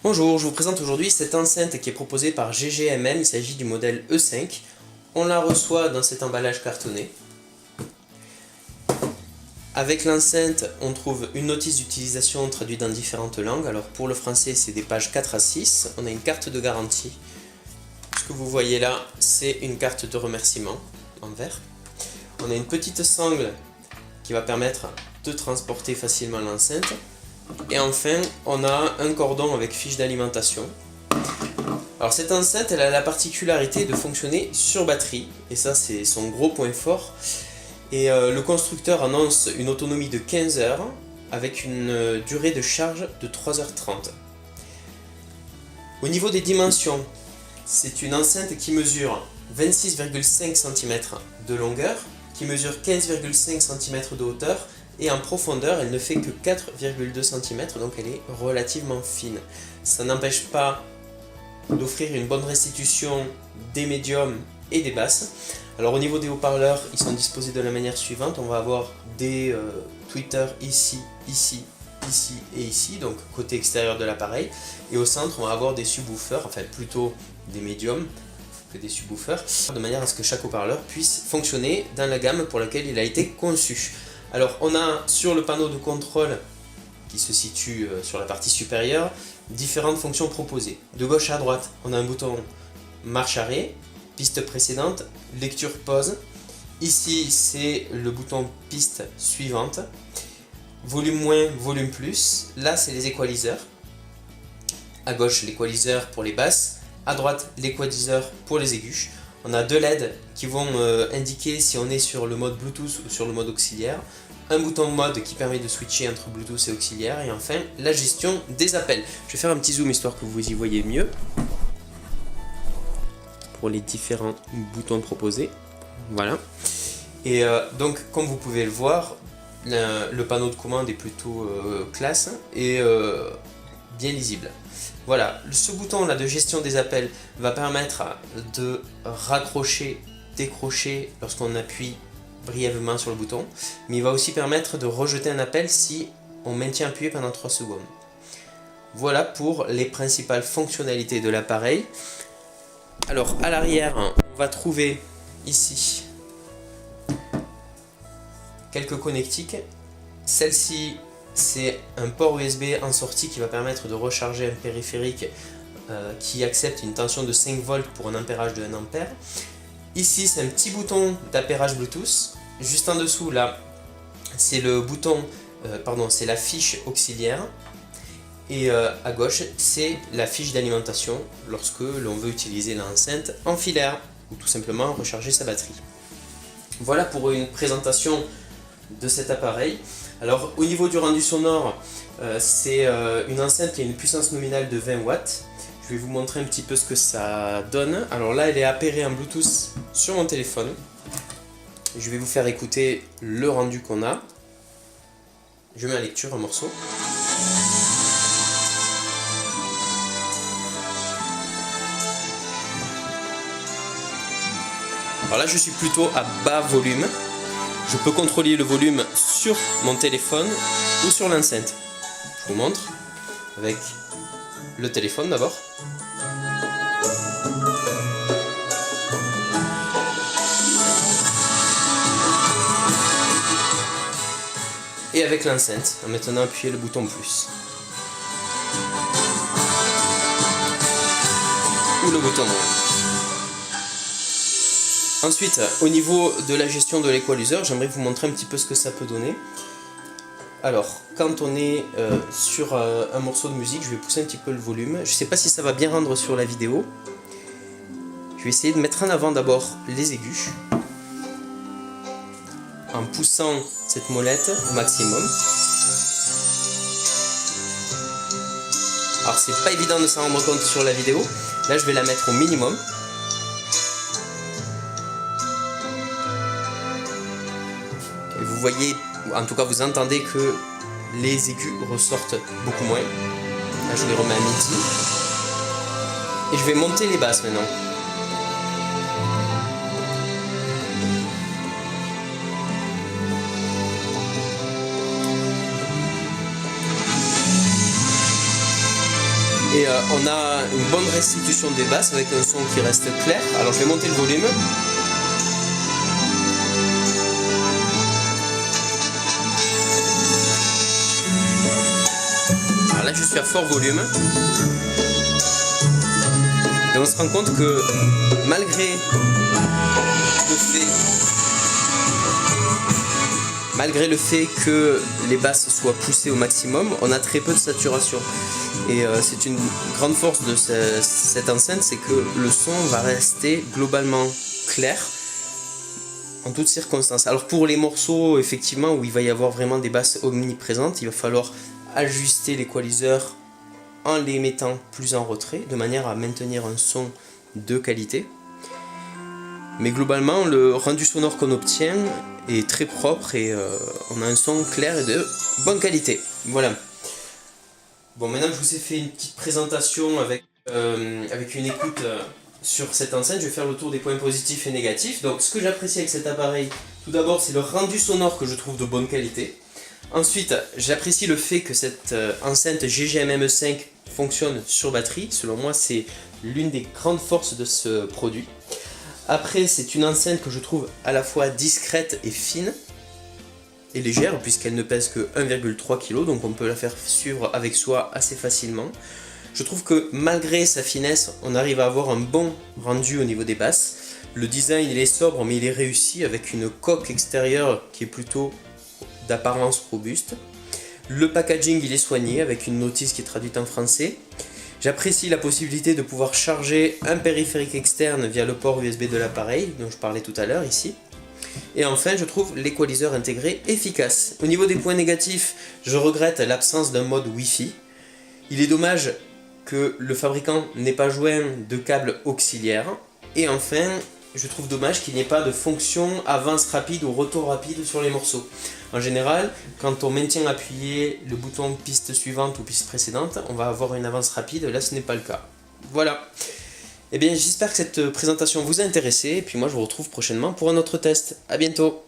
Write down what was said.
Bonjour, je vous présente aujourd'hui cette enceinte qui est proposée par GGMM, il s'agit du modèle E5. On la reçoit dans cet emballage cartonné. Avec l'enceinte, on trouve une notice d'utilisation traduite dans différentes langues. Alors pour le français, c'est des pages 4 à 6. On a une carte de garantie. Ce que vous voyez là, c'est une carte de remerciement en verre. On a une petite sangle qui va permettre de transporter facilement l'enceinte. Et enfin, on a un cordon avec fiche d'alimentation. Alors cette enceinte, elle a la particularité de fonctionner sur batterie. Et ça, c'est son gros point fort. Et le constructeur annonce une autonomie de 15 heures avec une durée de charge de 3h30. Au niveau des dimensions, c'est une enceinte qui mesure 26,5 cm de longueur, qui mesure 15,5 cm de hauteur, et en profondeur, elle ne fait que 4,2 cm, donc elle est relativement fine. Ça n'empêche pas d'offrir une bonne restitution des médiums et des basses. Alors au niveau des haut-parleurs, ils sont disposés de la manière suivante. On va avoir des tweeters ici, ici, ici et ici, donc côté extérieur de l'appareil. Et au centre, on va avoir des subwoofers, enfin plutôt des médiums que des subwoofers, de manière à ce que chaque haut-parleur puisse fonctionner dans la gamme pour laquelle il a été conçu. Alors on a sur le panneau de contrôle qui se situe sur la partie supérieure différentes fonctions proposées. De gauche à droite, on a un bouton marche arrêt, piste précédente, lecture pause. Ici c'est le bouton piste suivante, volume moins, volume plus. Là c'est les équaliseurs. À gauche l'équaliseur pour les basses, à droite l'équaliseur pour les aigus. On a deux LED qui vont indiquer si on est sur le mode Bluetooth ou sur le mode auxiliaire. Un bouton mode qui permet de switcher entre Bluetooth et auxiliaire. Et enfin, la gestion des appels. Je vais faire un petit zoom histoire que vous y voyez mieux. Pour les différents boutons proposés. Voilà. Et donc, comme vous pouvez le voir, le panneau de commande est plutôt classe et bien lisible. Voilà, ce bouton là de gestion des appels va permettre de raccrocher, décrocher lorsqu'on appuie brièvement sur le bouton, mais il va aussi permettre de rejeter un appel si on maintient appuyé pendant 3 secondes. Voilà pour les principales fonctionnalités de l'appareil. Alors à l'arrière, on va trouver ici quelques connectiques. Celle-ci, c'est un port USB en sortie qui va permettre de recharger un périphérique qui accepte une tension de 5 volts pour un ampérage de 1 ampère. Ici, c'est un petit bouton d'appérage Bluetooth. Juste en dessous, là, c'est le bouton, c'est la fiche auxiliaire. Et à gauche, c'est la fiche d'alimentation lorsque l'on veut utiliser l'enceinte en filaire ou tout simplement recharger sa batterie. Voilà pour une présentation de cet appareil. Alors au niveau du rendu sonore, c'est une enceinte qui a une puissance nominale de 20 watts. Je vais vous montrer un petit peu ce que ça donne. Alors là, elle est appairée en Bluetooth sur mon téléphone. Je vais vous faire écouter le rendu qu'on a. Je mets en lecture un morceau. Alors là, je suis plutôt à bas volume. Je peux contrôler le volume sur mon téléphone ou sur l'enceinte. Je vous montre avec le téléphone d'abord. Et avec l'enceinte, en maintenant appuyer le bouton plus. Ou le bouton moins. Ensuite, au niveau de la gestion de l'équaliseur, j'aimerais vous montrer un petit peu ce que ça peut donner. Alors, quand on est sur un morceau de musique, je vais pousser un petit peu le volume. Je ne sais pas si ça va bien rendre sur la vidéo. Je vais essayer de mettre en avant d'abord les aigus, en poussant cette molette au maximum. Alors, c'est pas évident de s'en rendre compte sur la vidéo. Là, je vais la mettre au minimum. Et vous voyez, en tout cas vous entendez que les aigus ressortent beaucoup moins. Là je les remets à midi. Et je vais monter les basses maintenant. Et on a une bonne restitution des basses avec un son qui reste clair. Alors je vais monter le volume. Alors là je suis à fort volume. Et on se rend compte que malgré le fait que les basses soient poussées au maximum, on a très peu de saturation. Et c'est une grande force de cette enceinte, c'est que le son va rester globalement clair en toutes circonstances. Alors pour les morceaux, effectivement, où il va y avoir vraiment des basses omniprésentes, il va falloir ajuster l'équaliseur en les mettant plus en retrait, de manière à maintenir un son de qualité. Mais globalement, le rendu sonore qu'on obtient est très propre et on a un son clair et de bonne qualité. Voilà. Bon, maintenant que je vous ai fait une petite présentation avec une écoute sur cette enceinte, je vais faire le tour des points positifs et négatifs. Donc ce que j'apprécie avec cet appareil, tout d'abord, c'est le rendu sonore que je trouve de bonne qualité. Ensuite, j'apprécie le fait que cette enceinte GGM-M5 fonctionne sur batterie. Selon moi, c'est l'une des grandes forces de ce produit. Après, c'est une enceinte que je trouve à la fois discrète et fine et légère, puisqu'elle ne pèse que 1,3 kg, donc on peut la faire suivre avec soi assez facilement. Je trouve que malgré sa finesse, on arrive à avoir un bon rendu au niveau des basses. Le design, il est sobre, mais il est réussi avec une coque extérieure qui est plutôt d'apparence robuste. Le packaging, il est soigné avec une notice qui est traduite en français. J'apprécie la possibilité de pouvoir charger un périphérique externe via le port USB de l'appareil, dont je parlais tout à l'heure ici. Et enfin, je trouve l'équaliseur intégré efficace. Au niveau des points négatifs, je regrette l'absence d'un mode Wi-Fi. Il est dommage que le fabricant n'ait pas joint de câble auxiliaire. Et enfin, je trouve dommage qu'il n'y ait pas de fonction avance rapide ou retour rapide sur les morceaux. En général, quand on maintient appuyé le bouton piste suivante ou piste précédente, on va avoir une avance rapide. Là, ce n'est pas le cas. Voilà. Eh bien, j'espère que cette présentation vous a intéressé. Et puis moi, je vous retrouve prochainement pour un autre test. À bientôt.